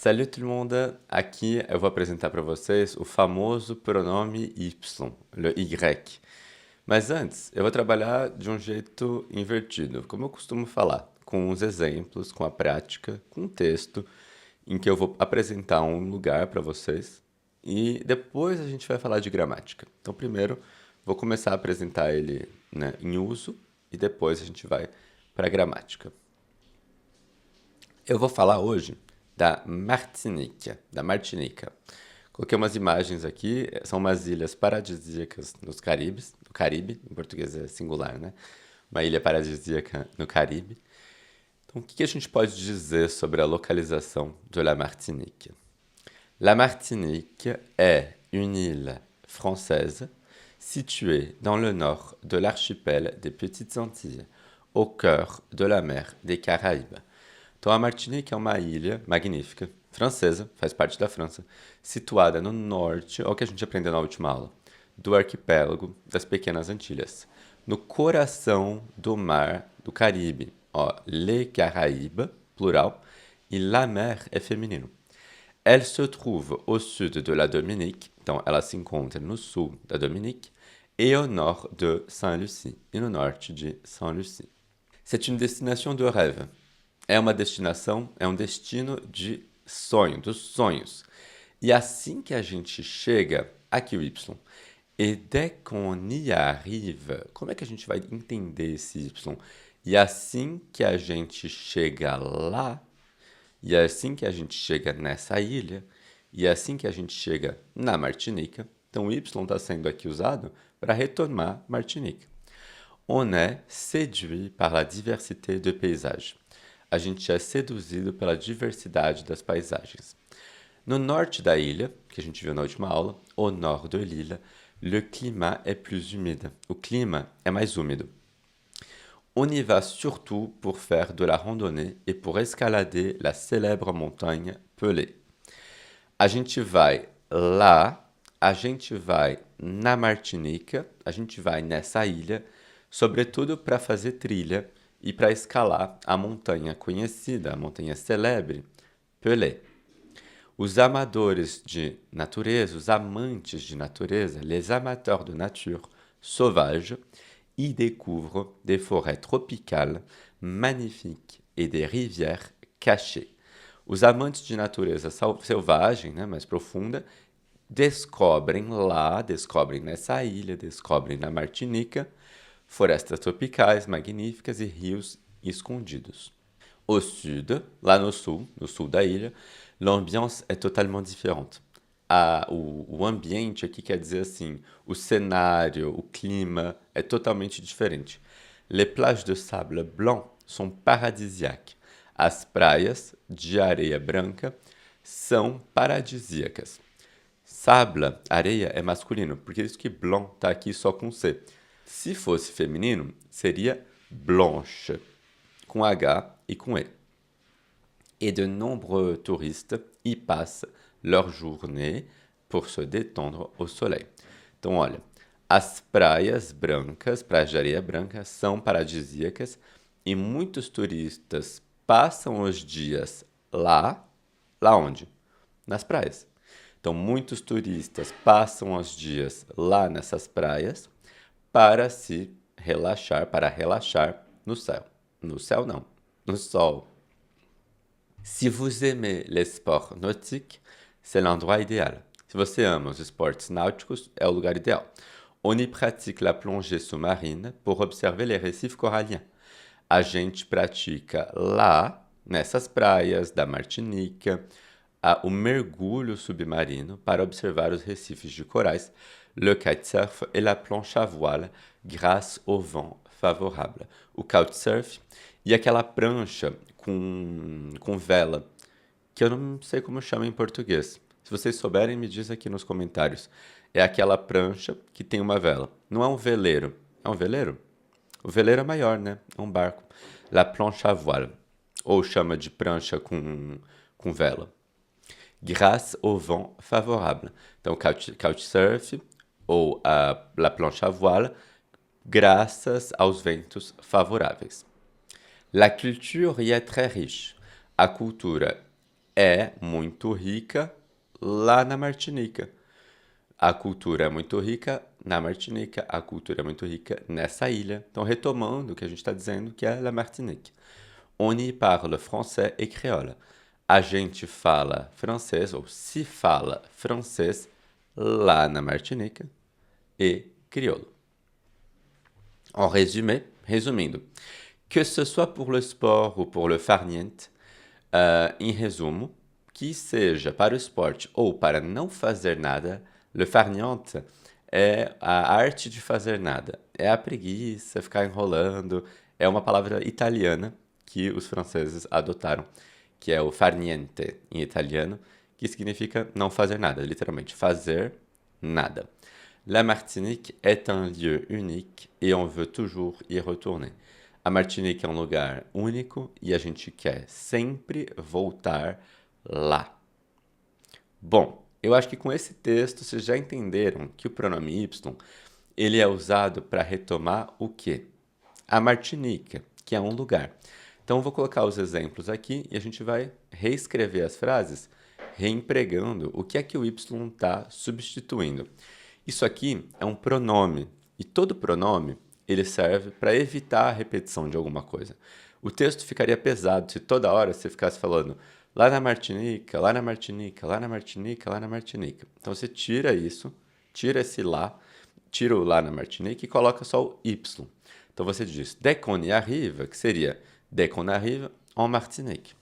Salut tout le monde! Aqui eu vou apresentar para vocês o famoso pronome Y, le Y. Mas antes, eu vou trabalhar de um jeito invertido, como eu costumo falar, com uns exemplos, com a prática, com um texto, em que eu vou apresentar um lugar para vocês e depois a gente vai falar de gramática. Então, primeiro, vou começar a apresentar ele, né, em uso e depois a gente vai para a gramática. Eu vou falar hoje da Martinique, da Martinica. Coloquei umas imagens aqui, são umas ilhas paradisíacas no Caribe, em português é singular, né? Uma ilha paradisíaca no Caribe. Então, o que a gente pode dizer sobre a localização de la Martinique? La Martinique est une île française située dans le nord de l'archipel des Petites Antilles, au cœur de la mer des Caraïbes. Então, a Martinique é uma ilha magnífica, francesa, faz parte da França, situada no norte, é o que a gente aprendeu na última aula, do arquipélago das Pequenas Antilhas, no coração do mar do Caribe. Ó, les Caraïbes, plural, e la mer é feminino. Elle se trouve au sud de la Dominique, então ela se encontra no sul da Dominique, et au nord de Saint-Lucie, e no norte de Saint-Lucie. C'est une destination de rêve. É uma destinação, é um destino de sonho, dos sonhos. E assim que a gente chega, aqui o Y, et dès qu'on y arrive, como é que a gente vai entender esse Y? E assim que a gente chega lá, e assim que a gente chega nessa ilha, e assim que a gente chega na Martinica, então o Y está sendo aqui usado para retomar Martinique. On est séduit par la diversité de paysages. A gente é seduzido pela diversidade das paisagens. No norte da ilha, que a gente viu na última aula, au nord de l'île, le climat est plus humide. O clima é mais úmido. On y va surtout pour faire de la randonnée et pour escalader la célèbre montagne Pelée. A gente vai lá, a gente vai na Martinica, a gente vai nessa ilha, sobretudo para fazer trilha e para escalar a montanha conhecida, a montanha célebre, Pelée. Os amadores de natureza, os amantes de natureza, les amateurs de nature sauvage, y découvrent des forêts tropicales magnifiques et des rivières cachées. Os amantes de natureza selvagem, né, mais profunda, descobrem lá, descobrem nessa ilha, descobrem na Martinica, florestas tropicais magníficas e rios escondidos. Au sud, lá no sul da ilha, l'ambiance est totalement différente. O ambiente aqui quer dizer assim, o cenário, o clima é totalmente diferente. Les plages de sable blanc sont paradisiaques. As praias de areia branca são paradisíacas. Sable, areia, é masculino, porque isso que blanc está aqui só com C. Se fosse feminino, seria blanche, com H e com E. Et de nombreux touristes y passent leur journée pour se détendre au soleil. Então, olha, as praias brancas, praias de areia branca, são paradisíacas e muitos turistas passam os dias lá. Lá onde? Nas praias. Então, muitos turistas passam os dias lá nessas praias para se relaxar, para relaxar no céu. No céu não, no sol. Si vous aimez les sports nautiques, c'est l'endroit idéal. Se você ama os esportes náuticos, é o lugar ideal. On y pratique la plongée sous-marine pour observer les récifs coralliens. A gente pratica lá, nessas praias da Martinica, o mergulho submarino para observar os recifes de corais, le kitesurf et la planche à voile grâce au vent favorable. O couchsurf e aquela prancha com vela, que eu não sei como chama em português. Se vocês souberem, me diz aqui nos comentários. É aquela prancha que tem uma vela. Não é um veleiro. É um veleiro? O veleiro é maior, né? É um barco. La planche à voile. Ou chama de prancha com vela. Grâce au vent favorable. Então, couchsurf ou la planche à voile, graças aos ventos favoráveis. La culture y est très riche. A cultura é muito rica lá na Martinica. A cultura é muito rica na Martinica, a cultura é muito rica nessa ilha. Então, retomando o que a gente está dizendo, que é la Martinique. On y parle français et créole. A gente fala francês, ou se fala francês, lá na Martinica, e crioulo. En résumé, resumindo, que ce soit pour le sport ou pour le farniente, em resumo, que seja para o esporte ou para não fazer nada, le farniente é a arte de fazer nada. É a preguiça, ficar enrolando. É uma palavra italiana que os franceses adotaram, que é o farniente em italiano, que significa não fazer nada, literalmente, fazer nada. La Martinique est un lieu unique et on veut toujours y retourner. A Martinique é um lugar único e a gente quer sempre voltar lá. Bom, eu acho que com esse texto vocês já entenderam que o pronome Y ele é usado para retomar o quê? A Martinica, que é um lugar. Então eu vou colocar os exemplos aqui e a gente vai reescrever as frases reempregando o que é que o Y está substituindo. Isso aqui é um pronome e todo pronome ele serve para evitar a repetição de alguma coisa. O texto ficaria pesado se toda hora você ficasse falando lá na Martinica, lá na Martinica, lá na Martinica, lá na Martinica. Então você tira isso, tira esse lá, tira o lá na Martinica e coloca só o Y. Então você diz dès qu'on y arrive, que seria dès qu'on arrive en Martinique.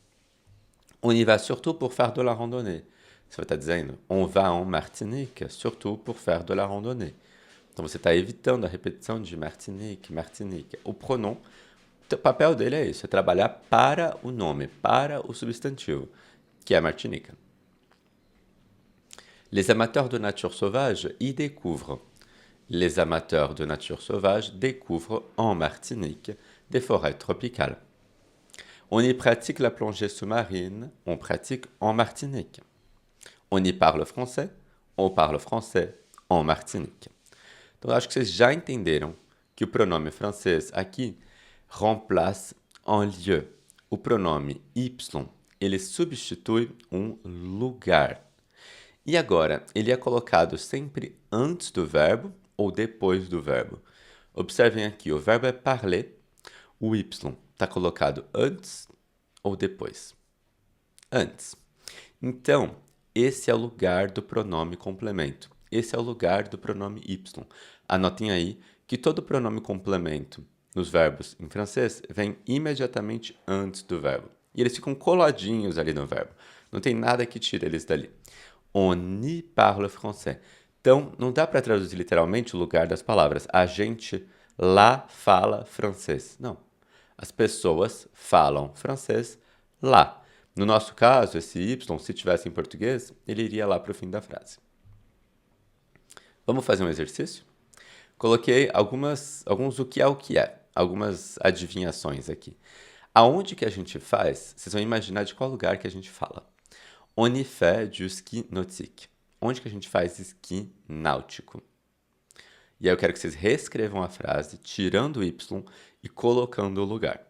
On y va surtout pour faire de la randonnée. Você vai estar dizendo on va en Martinique surtout pour faire de la randonnée. Então você está evitando a repetição de Martinique, Martinique. O pronom, o papel dele é isso, é trabalhar para o nome, para o substantivo, que é Martinica. Les amateurs de nature sauvage y découvrent. Les amateurs de nature sauvage découvrent en Martinique des forêts tropicales. On y pratique la plongée sous-marine, on pratique en Martinique. On y parle français, on parle français en Martinique. Então, eu acho que vocês já entenderam que o pronome francês aqui remplace un lieu. O pronome Y, ele substitui um lugar. E agora, ele é colocado sempre antes do verbo ou depois do verbo. Observem aqui, o verbo é parler, o Y está colocado antes ou depois? Antes. Então, esse é o lugar do pronome complemento. Esse é o lugar do pronome Y. Anotem aí que todo pronome complemento nos verbos em francês vem imediatamente antes do verbo. E eles ficam coladinhos ali no verbo. Não tem nada que tire eles dali. On y parle français. Então, não dá para traduzir literalmente o lugar das palavras. A gente lá fala francês. Não. As pessoas falam francês lá. No nosso caso, esse Y, se tivesse em português, ele iria lá para o fim da frase. Vamos fazer um exercício? Coloquei alguns o que é, algumas adivinhações aqui. Aonde que a gente faz, vocês vão imaginar de qual lugar que a gente fala. On y fait du ski nautique. Onde que a gente faz esqui náutico? E aí eu quero que vocês reescrevam a frase, tirando o Y e colocando o lugar.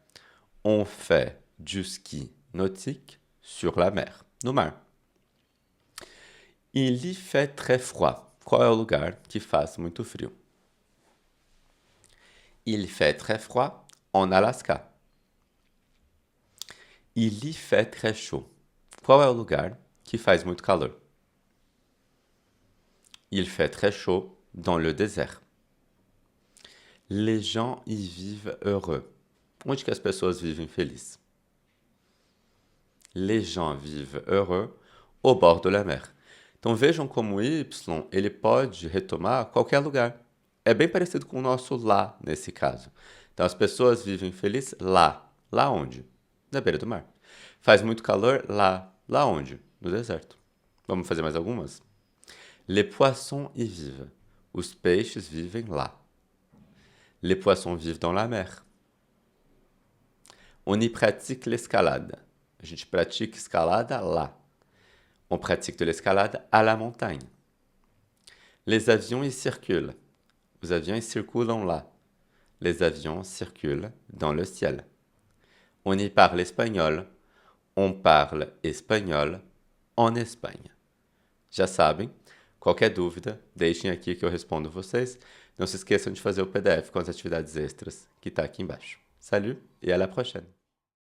On fait du ski nautique sur la mer. No mar. Il y fait très froid. Qual é o lugar que faz muito frio? Il fait très froid en Alaska. Il y fait très chaud. Qual é o lugar que faz muito calor? Il fait très chaud dans le désert. Les gens y vivent heureux. Onde que as pessoas vivem felizes? Les gens vivent heureux au bord de la mer. Então vejam como o Y ele pode retomar qualquer lugar. É bem parecido com o nosso lá nesse caso. Então as pessoas vivem felizes lá. Lá onde? Na beira do mar. Faz muito calor lá. Lá onde? No deserto. Vamos fazer mais algumas? Les poissons y vivent. Os peixes vivem lá. Les poissons vivent dans la mer. On y pratique l'escalade. A gente pratica escalada lá. On pratique de l'escalade à la montagne. Les avions y circulent. Os aviões circulam lá. Les avions circulent dans le ciel. On y parle espagnol. On parle espagnol en Espagne. Já sabem, qualquer dúvida, deixem aqui que eu respondo vocês. Não se esqueçam de fazer o PDF com as atividades extras que está aqui embaixo. Salut et à la prochaine!